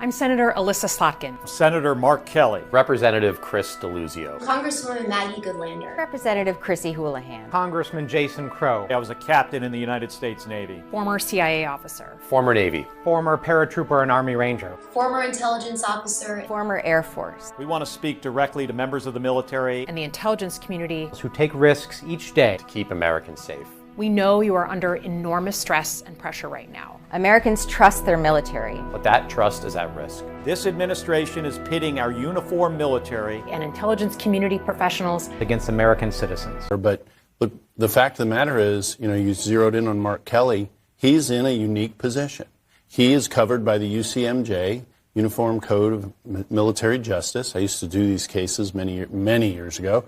I'm Senator Alyssa Slotkin. Senator Mark Kelly. Representative Chris DeLuzio. Congresswoman Maggie Goodlander. Representative Chrissy Houlihan. Congressman Jason Crow. I was a captain in the United States Navy. Former CIA officer. Former Navy. Former paratrooper and Army Ranger. Former intelligence officer. Former Air Force. We want to speak directly to members of the military and the intelligence community who take risks each day to keep Americans safe. We know you are under enormous stress and pressure right now. Americans trust their military. But that trust is at risk. This administration is pitting our uniformed military and intelligence community professionals against American citizens. But look, the fact of the matter is, you zeroed in on Mark Kelly. He's in a unique position. He is covered by the UCMJ, Uniform Code of Military Justice. I used to do these cases many years ago.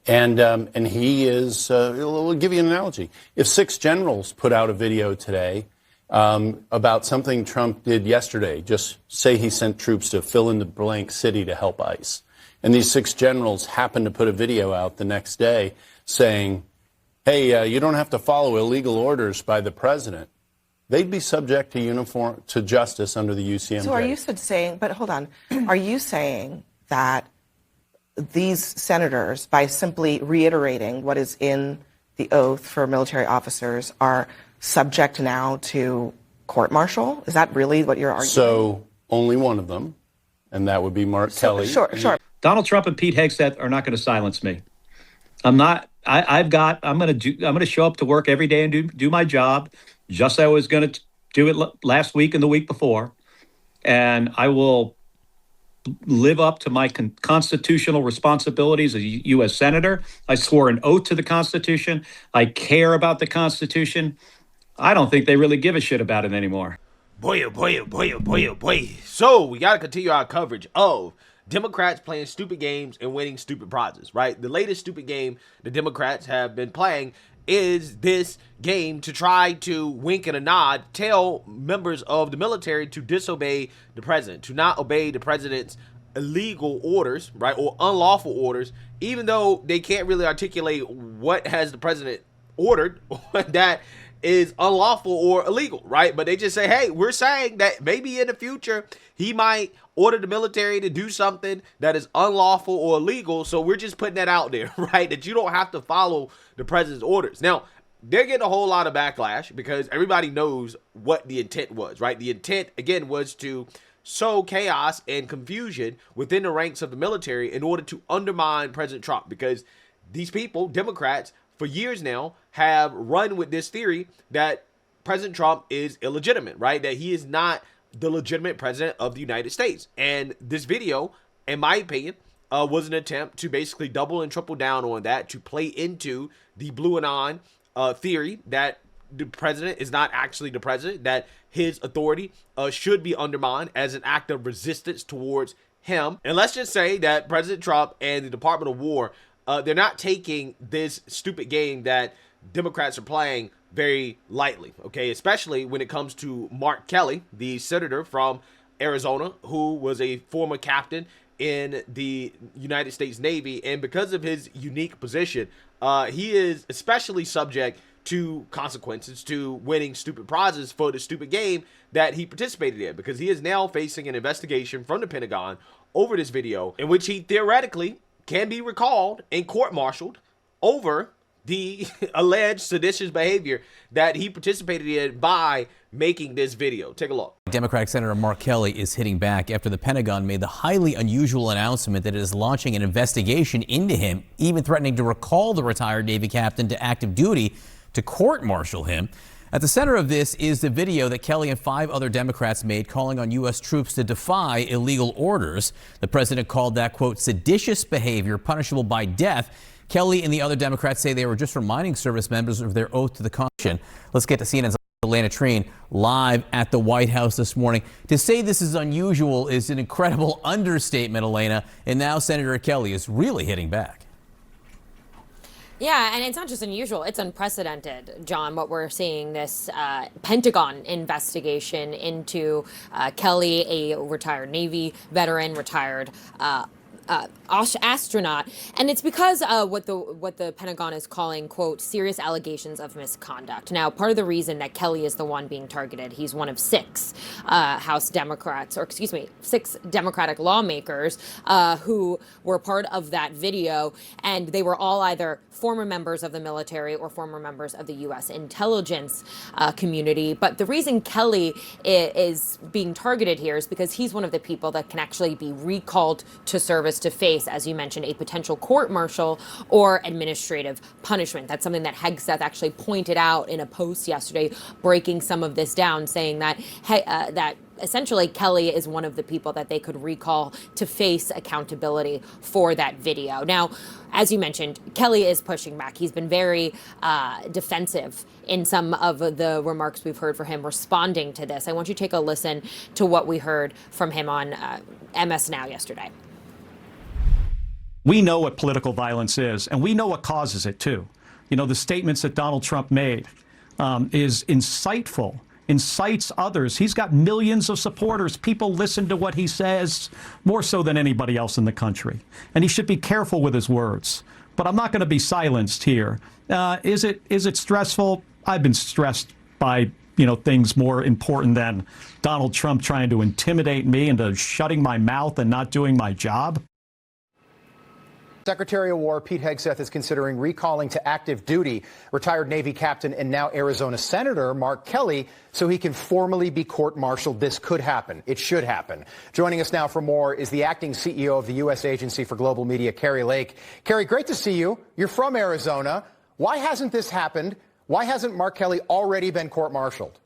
And he is, we'll give you an analogy. If 6 generals put out a video today about something Trump did yesterday, just say he sent troops to fill in the blank city to help ICE, and these 6 generals happen to put a video out the next day saying, hey, you don't have to follow illegal orders by the president, they'd be subject to justice under the UCMJ. So are you saying, but hold on, are you saying that these senators, by simply reiterating what is in the oath for military officers, are subject now to court-martial? Is that really what you're arguing? So only one of them, and that would be Mark Kelly. Sure. Donald Trump and Pete Hegseth are not going to silence me. I'm going to show up to work every day and do my job, just as I was going to do it last week and the week before, and I will live up to my constitutional responsibilities as a U.S. Senator. I swore an oath to the Constitution. I care about the Constitution. I don't think they really give a shit about it anymore. Boy. So we got to continue our coverage of Democrats playing stupid games and winning stupid prizes, right? The latest stupid game the Democrats have been playing is this game to try to wink and a nod, tell members of the military to disobey the president, to not obey the president's illegal orders, right, or unlawful orders, even though they can't really articulate what has the president ordered that is unlawful or illegal, right? But they just say, hey, we're saying that maybe in the future he might order the military to do something that is unlawful or illegal, so we're just putting that out there, right, that you don't have to follow the president's orders. Now, they're getting a whole lot of backlash because everybody knows what the intent was, right? The intent, again, was to sow chaos and confusion within the ranks of the military in order to undermine President Trump, because these people, Democrats, for years now have run with this theory that President Trump is illegitimate, right? That he is not the legitimate president of the United States. And this video, in my opinion, was an attempt to basically double and triple down on that, to play into the blue anon theory that the president is not actually the president, that his authority should be undermined as an act of resistance towards him. And let's just say that President Trump and the Department of War, they're not taking this stupid game that Democrats are playing very lightly, okay? Especially when it comes to Mark Kelly, the senator from Arizona, who was a former captain in the United States Navy. And because of his unique position, he is especially subject to consequences, to winning stupid prizes for the stupid game that he participated in, because he is now facing an investigation from the Pentagon over this video in which he theoretically can be recalled and court-martialed over the alleged seditious behavior that he participated in by making this video. Take a look. Democratic Senator Mark Kelly is hitting back after the Pentagon made the highly unusual announcement that it is launching an investigation into him, even threatening to recall the retired Navy captain to active duty to court-martial him. At the center of this is the video that Kelly and 5 other Democrats made calling on U.S. troops to defy illegal orders. The president called that, quote, seditious behavior punishable by death. Kelly and the other Democrats say they were just reminding service members of their oath to the Constitution. Let's get to CNN's Elena Treen live at the White House this morning. To say this is unusual is an incredible understatement, Elena. And now Senator Kelly is really hitting back. Yeah, and it's not just unusual, it's unprecedented, John, what we're seeing, this Pentagon investigation into Kelly, a retired Navy veteran, retired astronaut, and it's because what the Pentagon is calling, quote, serious allegations of misconduct. Now, part of the reason that Kelly is the one being targeted, he's one of six six Democratic lawmakers who were part of that video, and they were all either former members of the military or former members of the U.S. intelligence community. But the reason Kelly is being targeted here is because he's one of the people that can actually be recalled to service to face, as you mentioned, a potential court-martial or administrative punishment. That's something that Hegseth actually pointed out in a post yesterday, breaking some of this down, saying that that essentially Kelly is one of the people that they could recall to face accountability for that video. Now, as you mentioned, Kelly is pushing back. He's been very defensive in some of the remarks we've heard for him responding to this. I want you to take a listen to what we heard from him on MS Now yesterday. We know what political violence is, and we know what causes it, too. You know, the statements that Donald Trump made is insightful, incites others. He's got millions of supporters. People listen to what he says more so than anybody else in the country. And he should be careful with his words. But I'm not going to be silenced here. Is it stressful? I've been stressed by, things more important than Donald Trump trying to intimidate me into shutting my mouth and not doing my job. Secretary of War Pete Hegseth is considering recalling to active duty retired Navy captain and now Arizona Senator Mark Kelly so he can formally be court-martialed. This could happen. It should happen. Joining us now for more is the acting CEO of the U.S. Agency for Global Media, Kari Lake. Kari, great to see you. You're from Arizona. Why hasn't this happened? Why hasn't Mark Kelly already been court-martialed?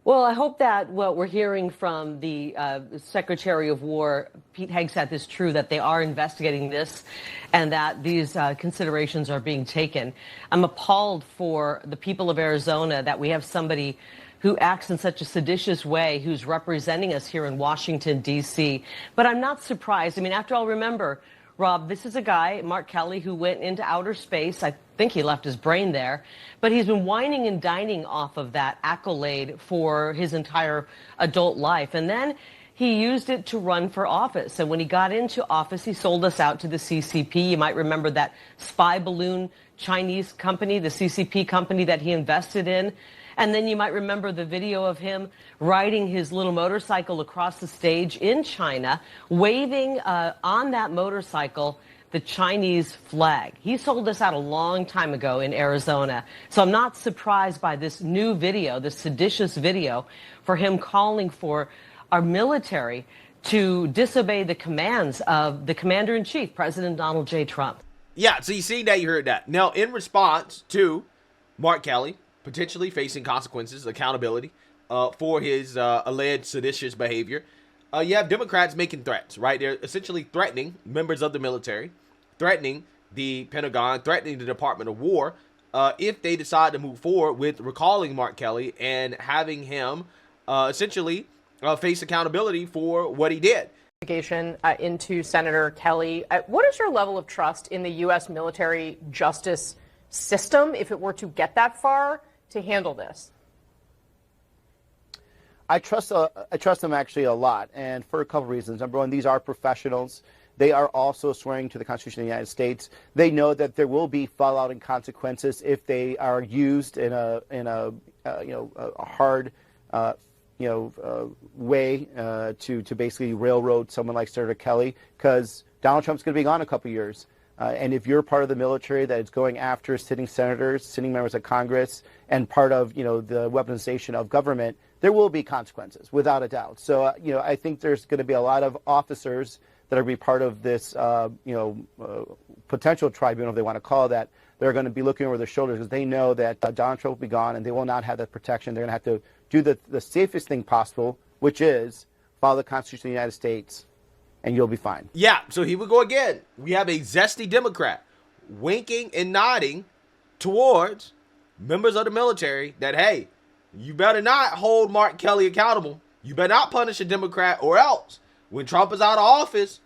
Well, I hope that what we're hearing from the Secretary of War, Pete Hegseth, is true, that they are investigating this and that these considerations are being taken. I'm appalled for the people of Arizona that we have somebody who acts in such a seditious way, who's representing us here in Washington, D.C. But I'm not surprised. I mean, after all, remember, Rob, this is a guy, Mark Kelly, who went into outer space. I think he left his brain there. But he's been whining and dining off of that accolade for his entire adult life. And then he used it to run for office. And when he got into office, he sold us out to the CCP. You might remember that spy balloon Chinese company, the CCP company that he invested in. And then you might remember the video of him riding his little motorcycle across the stage in China, waving on that motorcycle the Chinese flag. He sold us out a long time ago in Arizona. So I'm not surprised by this new video, this seditious video, for him calling for our military to disobey the commands of the commander-in-chief, President Donald J. Trump. Yeah, so you see that, you heard that. Now, in response to Mark Kelly potentially facing consequences, accountability for his alleged seditious behavior, you have Democrats making threats, right? They're essentially threatening members of the military, threatening the Pentagon, threatening the Department of War if they decide to move forward with recalling Mark Kelly and having him essentially face accountability for what he did. Investigation into Senator Kelly. What is your level of trust in the U.S. military justice system, if it were to get that far, to handle this? I trust them actually a lot, and for a couple of reasons. Number one, these are professionals. They are also swearing to the Constitution of the United States. They know that there will be fallout and consequences if they are used in a hard way to basically railroad someone like Senator Kelly, because Donald Trump's going to be gone in a couple of years. And if you're part of the military that is going after sitting senators, sitting members of Congress, and part of the weaponization of government, there will be consequences, without a doubt. So I think there's going to be a lot of officers that are going to be part of this potential tribunal, if they want to call it that. They're going to be looking over their shoulders because they know that Donald Trump will be gone and they will not have that protection. They're going to have to do the safest thing possible, which is follow the Constitution of the United States, and you'll be fine. Yeah, so here we go again. We have a zesty Democrat winking and nodding towards members of the military that, hey, you better not hold Mark Kelly accountable. You better not punish a Democrat, or else when Trump is out of office,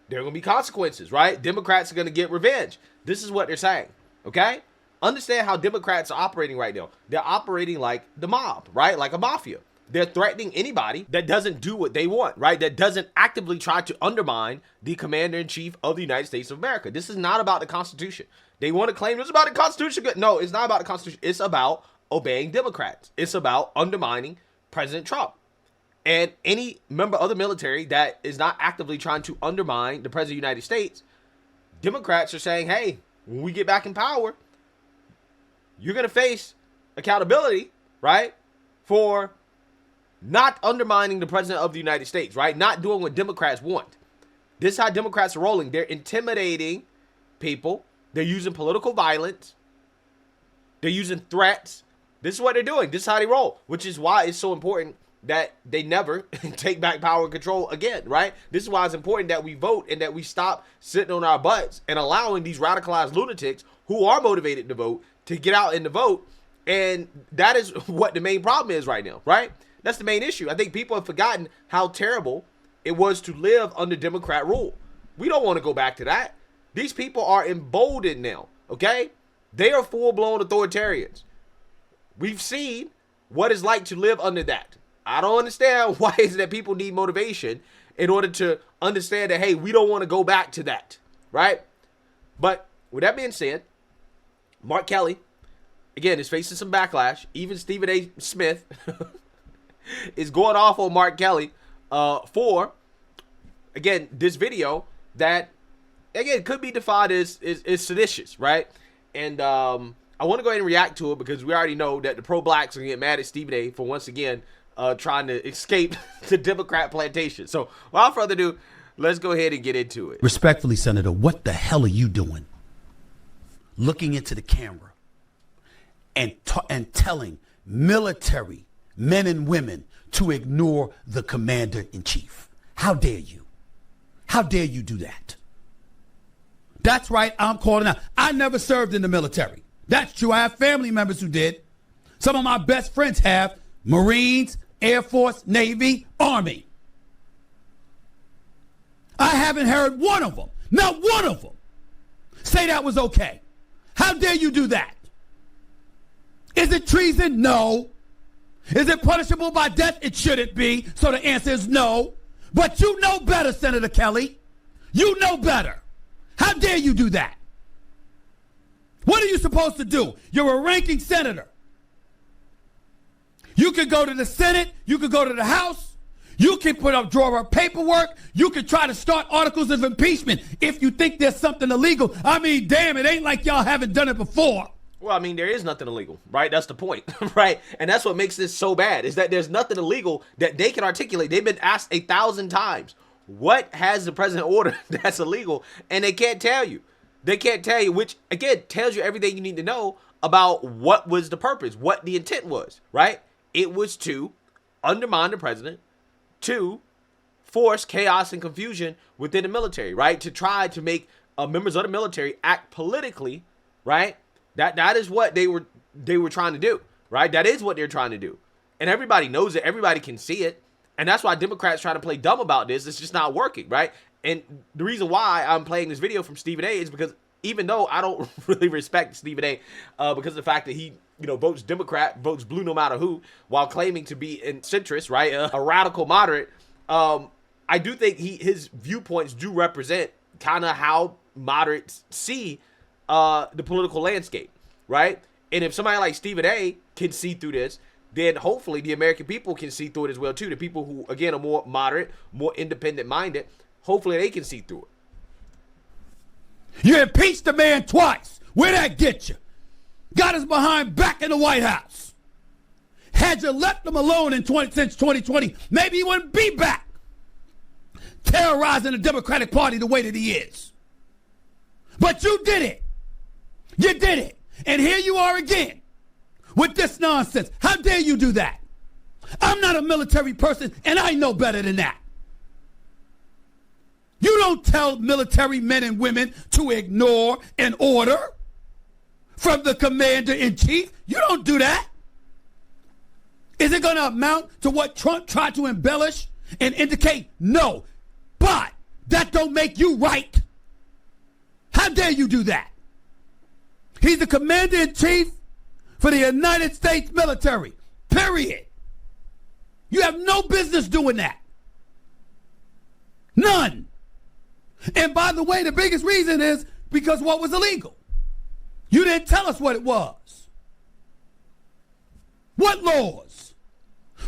there are going to be consequences, right? Democrats are going to get revenge. This is what they're saying, okay? Understand how Democrats are operating right now. They're operating like the mob, right? Like a mafia. They're threatening anybody that doesn't do what they want, right? That doesn't actively try to undermine the commander-in-chief of the United States of America. This is not about the Constitution. They want to claim it's about the Constitution. No, it's not about the Constitution. It's about obeying Democrats. It's about undermining President Trump. And any member of the military that is not actively trying to undermine the President of the United States, Democrats are saying, hey, when we get back in power, you're going to face accountability, right, for not undermining the President of the United States, right? Not doing what Democrats want. This is how Democrats are rolling. They're intimidating people. They're using political violence. They're using threats. This is what they're doing. This is how they roll, which is why it's so important that they never take back power and control again, right? This is why it's important that we vote and that we stop sitting on our butts and allowing these radicalized lunatics who are motivated to vote to get out and to vote. And that is what the main problem is right now, right? That's the main issue. I think people have forgotten how terrible it was to live under Democrat rule. We don't want to go back to that. These people are emboldened now, okay? They are full-blown authoritarians. We've seen what it's like to live under that. I don't understand why is it that people need motivation in order to understand that, hey, we don't want to go back to that, right? But with that being said, Mark Kelly, again, is facing some backlash. Even Stephen A. Smith is going off on Mark Kelly for, again, this video that, again, could be defined as seditious, right? And I want to go ahead and react to it because we already know that the pro-blacks are going to get mad at Stephen A. for once again trying to escape the Democrat plantation. So without further ado, let's go ahead and get into it. Respectfully, Senator, what the hell are you doing? Looking into the camera and telling military men and women to ignore the commander-in-chief. How dare you? How dare you do that? That's right, I'm calling out. I never served in the military. That's true. I have family members who did. Some of my best friends have. Marines, Air Force, Navy, Army. I haven't heard one of them, not one of them, say that was okay. How dare you do that? Is it treason? No. Is it punishable by death? It shouldn't be. So the answer is no. But you know better, Senator Kelly. You know better. How dare you do that? What are you supposed to do? You're a ranking senator. You could go to the Senate. You could go to the House. You can draw up paperwork. You can try to start articles of impeachment if you think there's something illegal. I mean, damn, it ain't like y'all haven't done it before. Well, I mean, there is nothing illegal, right? That's the point, right? And that's what makes this so bad is that there's nothing illegal that they can articulate. They've been asked 1,000 times, what has the president ordered that's illegal? And they can't tell you. They can't tell you, which, again, tells you everything you need to know about what was the purpose, what the intent was, right? It was to undermine the president, to force chaos and confusion within the military, right? To try to make members of the military act politically, right? That is what they were trying to do, right? That is what they're trying to do. And everybody knows it. Everybody can see it. And that's why Democrats try to play dumb about this. It's just not working, right? And the reason why I'm playing this video from Stephen A. is because even though I don't really respect Stephen A. Because of the fact that he, votes Democrat, votes blue no matter who, while claiming to be a centrist, right? A radical moderate. I do think his viewpoints do represent kind of how moderates see the political landscape, right? And if somebody like Stephen A. can see through this, then hopefully the American people can see through it as well too. The people who, again, are more moderate, more independent-minded, hopefully they can see through it. You impeached the man twice. Where'd that get you? Got us behind back in the White House. Had you left him alone since 2020, maybe he wouldn't be back terrorizing the Democratic Party the way that he is. But you did it. You did it. And here you are again with this nonsense. How dare you do that? I'm not a military person, and I know better than that. You don't tell military men and women to ignore an order from the commander-in-chief. You don't do that. Is it going to amount to what Trump tried to embellish and indicate? No. But that don't make you right. How dare you do that? He's the commander-in-chief for the United States military. Period. You have no business doing that. None. And by the way, the biggest reason is because what was illegal? You didn't tell us what it was. What laws?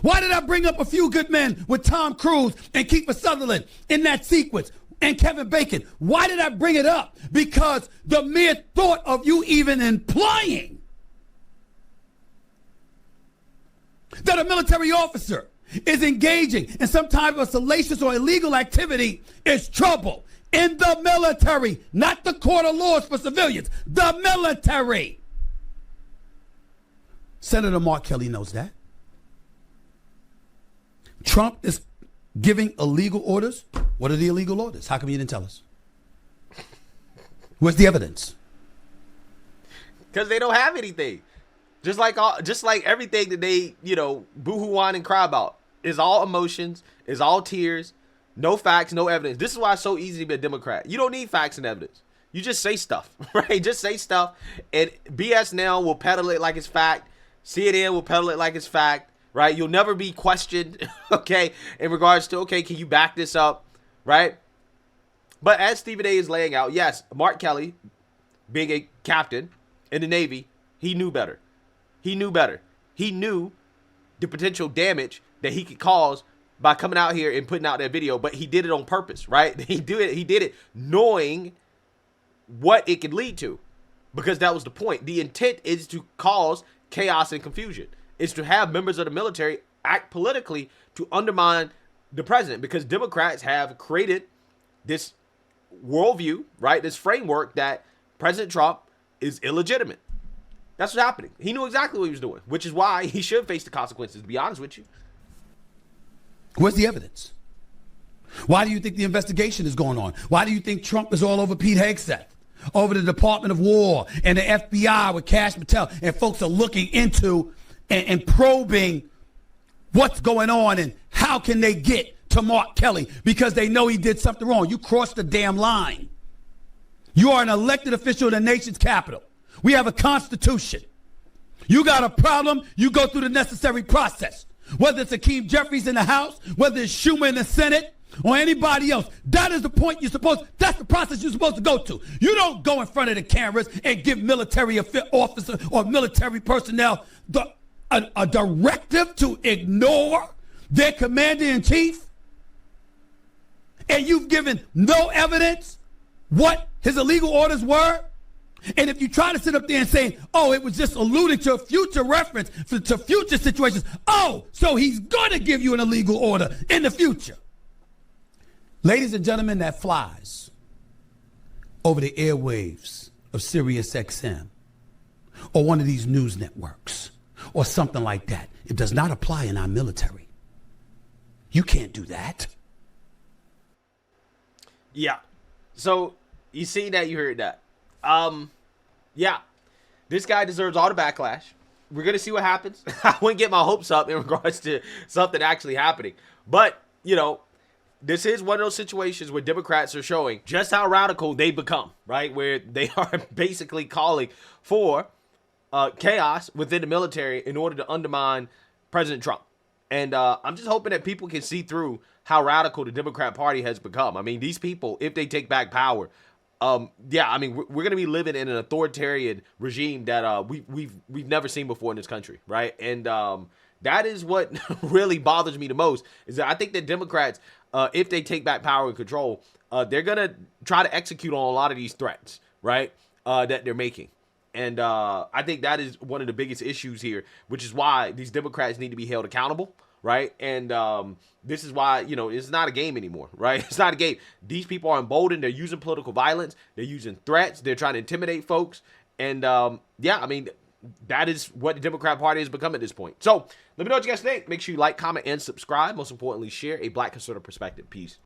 Why did I bring up A Few Good Men with Tom Cruise and Kiefer Sutherland in that sequence and Kevin Bacon? Why did I bring it up? Because the mere thought of you even implying that a military officer is engaging in some type of salacious or illegal activity is trouble in the military, not the court of laws for civilians, the military. Senator Mark Kelly knows that. Trump is giving illegal orders. What are the illegal orders? How come you didn't tell us? Where's the evidence? Because they don't have anything. Just like everything that they, boo-hoo whine and cry about is all emotions, is all tears, no facts, no evidence. This is why it's so easy to be a Democrat. You don't need facts and evidence. You just say stuff, right? Just say stuff, and BS now will peddle it like it's fact. CNN will peddle it like it's fact, right? You'll never be questioned, okay, in regards to, okay, can you back this up, right? But as Stephen A is laying out, yes, Mark Kelly, being a captain in the Navy, he knew better. He knew better. He knew the potential damage that he could cause by coming out here and putting out that video, but he did it on purpose, right? He did it knowing what it could lead to, because that was the point. The intent is to cause chaos and confusion. It's to have members of the military act politically to undermine the president, because Democrats have created this worldview, right? This framework that President Trump is illegitimate. That's what's happening. He knew exactly what he was doing, which is why he should face the consequences, to be honest with you. Where's the evidence? Why do you think the investigation is going on? Why do you think Trump is all over Pete Hegseth, over the Department of War and the FBI with Kash Patel, and folks are looking into and probing what's going on and how can they get to Mark Kelly because they know he did something wrong? You crossed the damn line. You are an elected official in the nation's capital. We have a constitution. You got a problem, you go through the necessary process. Whether it's Akeem Jeffries in the House, whether it's Schumer in the Senate, or anybody else. That is the point that's the process you're supposed to go to. You don't go in front of the cameras and give military officer or military personnel a directive to ignore their commander-in-chief, and you've given no evidence what his illegal orders were. And if you try to sit up there and say, oh, it was just alluding to a future reference to future situations, oh, so he's going to give you an illegal order in the future. Ladies and gentlemen, that flies over the airwaves of Sirius XM or one of these news networks or something like that. It does not apply in our military. You can't do that. Yeah. So you see that, you heard that. Yeah, this guy deserves all the backlash. We're going to see what happens. I wouldn't get my hopes up in regards to something actually happening. But, this is one of those situations where Democrats are showing just how radical they become, right? Where they are basically calling for chaos within the military in order to undermine President Trump. And I'm just hoping that people can see through how radical the Democrat Party has become. I mean, these people, if they take back power, we're going to be living in an authoritarian regime that we've never seen before in this country, right? And that is what really bothers me the most, is that I think that Democrats, if they take back power and control, they're going to try to execute on a lot of these threats, right, that they're making. And I think that is one of the biggest issues here, which is why these Democrats need to be held accountable, right? And this is why, it's not a game anymore, right? It's not a game. These people are emboldened. They're using political violence. They're using threats. They're trying to intimidate folks. And that is what the Democrat Party has become at this point. So let me know what you guys think. Make sure you like, comment, and subscribe. Most importantly, share a Black conservative perspective. Peace.